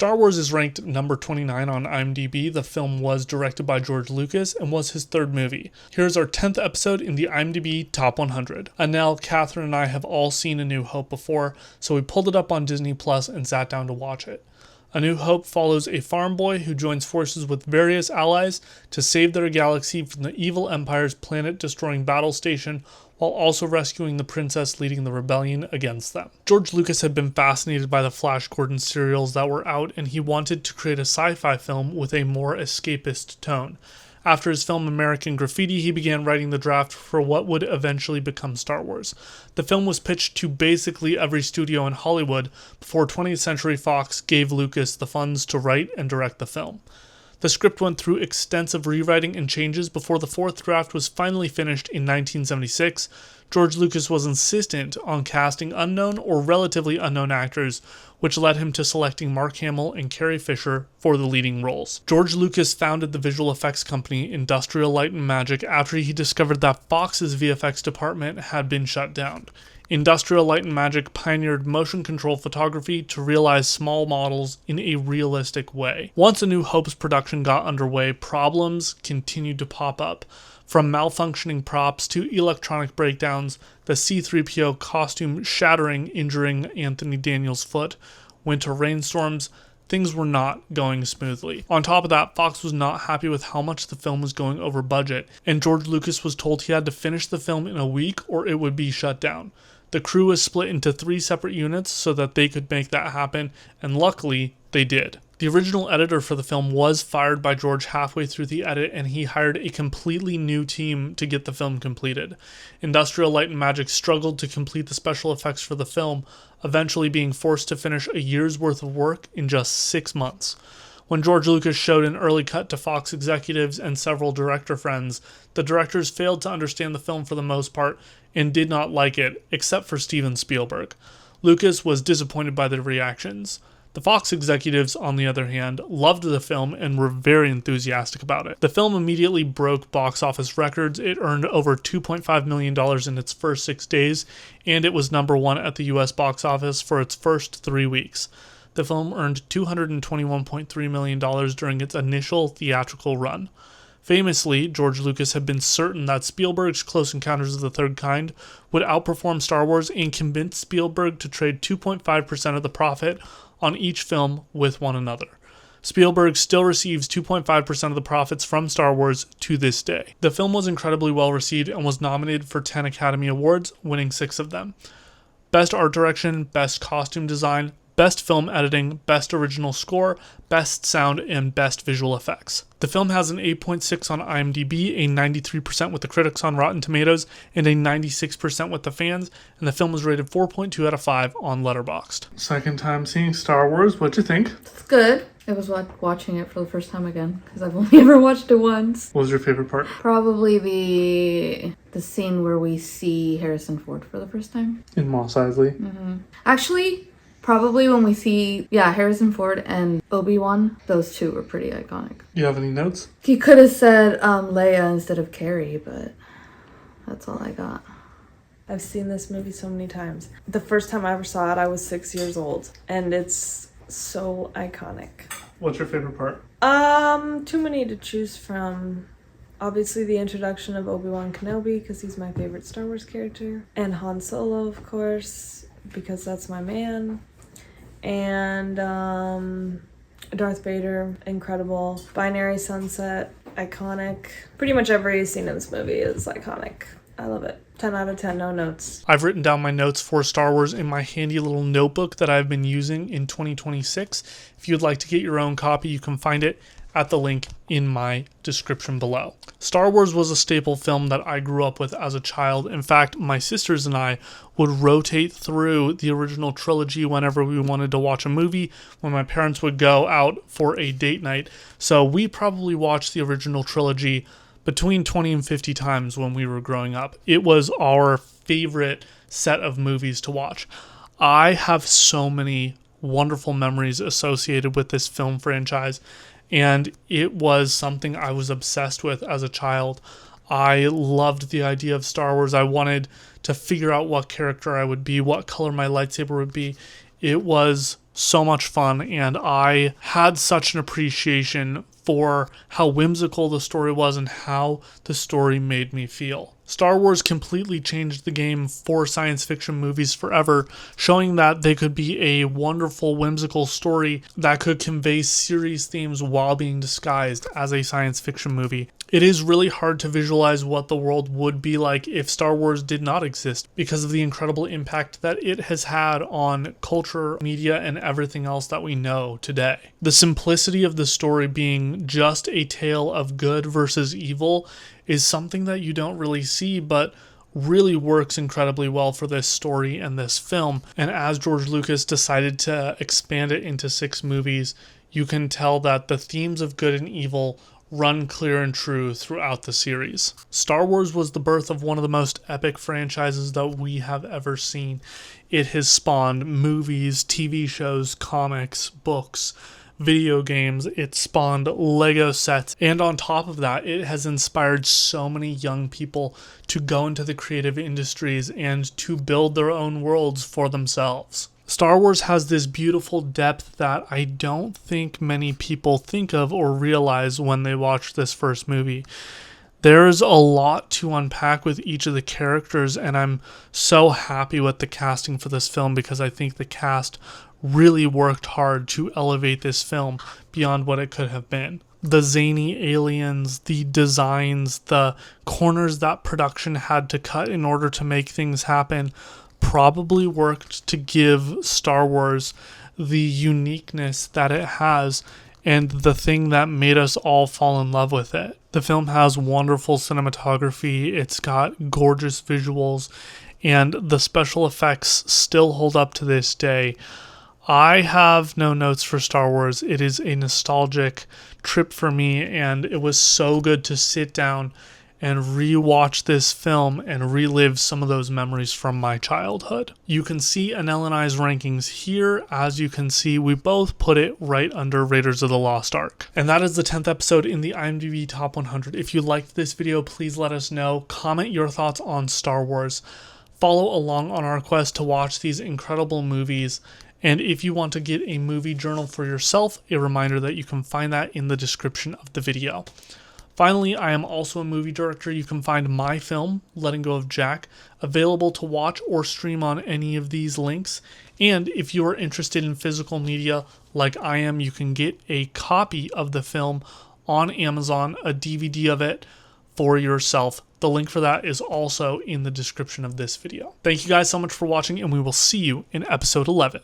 Star Wars is ranked number 29 on IMDb. The film was directed by George Lucas and was his third movie. Here's our 10th episode in the IMDb Top 100. Anel, Catherine, and I have all seen A New Hope before, so we pulled it up on Disney Plus and sat down to watch it. A New Hope follows a farm boy who joins forces with various allies to save their galaxy from the evil Empire's planet-destroying battle station, while also rescuing the princess leading the rebellion against them. George Lucas had been fascinated by the Flash Gordon serials that were out, and he wanted to create a sci-fi film with a more escapist tone. After his film American Graffiti, he began writing the draft for what would eventually become Star Wars. The film was pitched to basically every studio in Hollywood before 20th Century Fox gave Lucas the funds to write and direct the film. The script went through extensive rewriting and changes before the fourth draft was finally finished in 1976. George Lucas was insistent on casting unknown or relatively unknown actors, which led him to selecting Mark Hamill and Carrie Fisher for the leading roles. George Lucas founded the visual effects company Industrial Light and Magic after he discovered that Fox's VFX department had been shut down. Industrial Light and Magic pioneered motion control photography to realize small models in a realistic way. Once A New Hope's production got underway, problems continued to pop up. From malfunctioning props to electronic breakdowns, the C-3PO costume shattering, injuring Anthony Daniels' foot, winter rainstorms, things were not going smoothly. On top of that, Fox was not happy with how much the film was going over budget, and George Lucas was told he had to finish the film in a week or it would be shut down. The crew was split into 3 separate units so that they could make that happen, and luckily, they did. The original editor for the film was fired by George halfway through the edit, and he hired a completely new team to get the film completed. Industrial Light and Magic struggled to complete the special effects for the film, eventually being forced to finish a year's worth of work in just 6 months. When George Lucas showed an early cut to Fox executives and several director friends, the directors failed to understand the film for the most part and did not like it, except for Steven Spielberg. Lucas was disappointed by the reactions. The Fox executives, on the other hand, loved the film and were very enthusiastic about it. The film immediately broke box office records. It earned over $2.5 million in its first 6 days, and it was number 1 at the US box office for its first 3 weeks. The film earned $221.3 million during its initial theatrical run. Famously, George Lucas had been certain that Spielberg's Close Encounters of the Third Kind would outperform Star Wars and convinced Spielberg to trade 2.5% of the profit on each film with one another. Spielberg still receives 2.5% of the profits from Star Wars to this day. The film was incredibly well received and was nominated for 10 Academy Awards, winning 6 of them. Best Art Direction, Best Costume Design, Best Film Editing, Best Original Score, Best Sound, and Best Visual Effects. The film has an 8.6 on IMDb, a 93% with the critics on Rotten Tomatoes, and a 96% with the fans, and the film was rated 4.2 out of 5 on Letterboxd. Second time seeing Star Wars, what'd you think? It's good. It was like watching it for the first time again, because I've only ever watched it once. What was your favorite part? Probably the scene where we see Harrison Ford for the first time. In Mos Eisley? Mm-hmm. Actually, probably when we see, Harrison Ford and Obi-Wan, those two were pretty iconic. You have any notes? He could have said Leia instead of Carrie, but that's all I got. I've seen this movie so many times. The first time I ever saw it, I was 6 years old, and it's so iconic. What's your favorite part? Too many to choose from. Obviously, the introduction of Obi-Wan Kenobi, because he's my favorite Star Wars character. And Han Solo, of course, because that's my man. And Darth Vader, incredible. Binary Sunset, iconic. Pretty much every scene in this movie is iconic. I love it. 10 out of 10, no notes. I've written down my notes for Star Wars in my handy little notebook that I've been using in 2026. If you'd like to get your own copy, you can find it at the link in my description below. Star Wars was a staple film that I grew up with as a child. In fact, my sisters and I would rotate through the original trilogy whenever we wanted to watch a movie, when my parents would go out for a date night. So we probably watched the original trilogy between 20 and 50 times when we were growing up. It was our favorite set of movies to watch. I have so many wonderful memories associated with this film franchise, and it was something I was obsessed with as a child. I loved the idea of Star Wars. I wanted to figure out what character I would be, what color my lightsaber would be. It was so much fun, and I had such an appreciation for how whimsical the story was and how the story made me feel. Star Wars completely changed the game for science fiction movies forever, showing that they could be a wonderful, whimsical story that could convey serious themes while being disguised as a science fiction movie. It is really hard to visualize what the world would be like if Star Wars did not exist, because of the incredible impact that it has had on culture, media, and everything else that we know today. The simplicity of the story being just a tale of good versus evil is something that you don't really see, but really works incredibly well for this story and this film. And as George Lucas decided to expand it into 6 movies, you can tell that the themes of good and evil run clear and true throughout the series. Star Wars was the birth of one of the most epic franchises that we have ever seen. It has spawned movies, TV shows, comics, books, video games. It spawned Lego sets, and on top of that, it has inspired so many young people to go into the creative industries and to build their own worlds for themselves. Star Wars has this beautiful depth that I don't think many people think of or realize when they watch this first movie. There's a lot to unpack with each of the characters, and I'm so happy with the casting for this film because I think the cast really worked hard to elevate this film beyond what it could have been. The zany aliens, the designs, the corners that production had to cut in order to make things happen probably worked to give Star Wars the uniqueness that it has and the thing that made us all fall in love with it. The film has wonderful cinematography, it's got gorgeous visuals, and the special effects still hold up to this day. I have no notes for Star Wars. It is a nostalgic trip for me, and it was so good to sit down and rewatch this film and relive some of those memories from my childhood. You can see Anel and I's rankings here. As you can see, we both put it right under Raiders of the Lost Ark. And that is the 10th episode in the IMDb Top 100. If you liked this video, please let us know. Comment your thoughts on Star Wars. Follow along on our quest to watch these incredible movies. And if you want to get a movie journal for yourself, a reminder that you can find that in the description of the video. Finally, I am also a movie director. You can find my film, Letting Go of Jack, available to watch or stream on any of these links. And if you are interested in physical media like I am, you can get a copy of the film on Amazon, a DVD of it for yourself. The link for that is also in the description of this video. Thank you guys so much for watching, and we will see you in episode 11.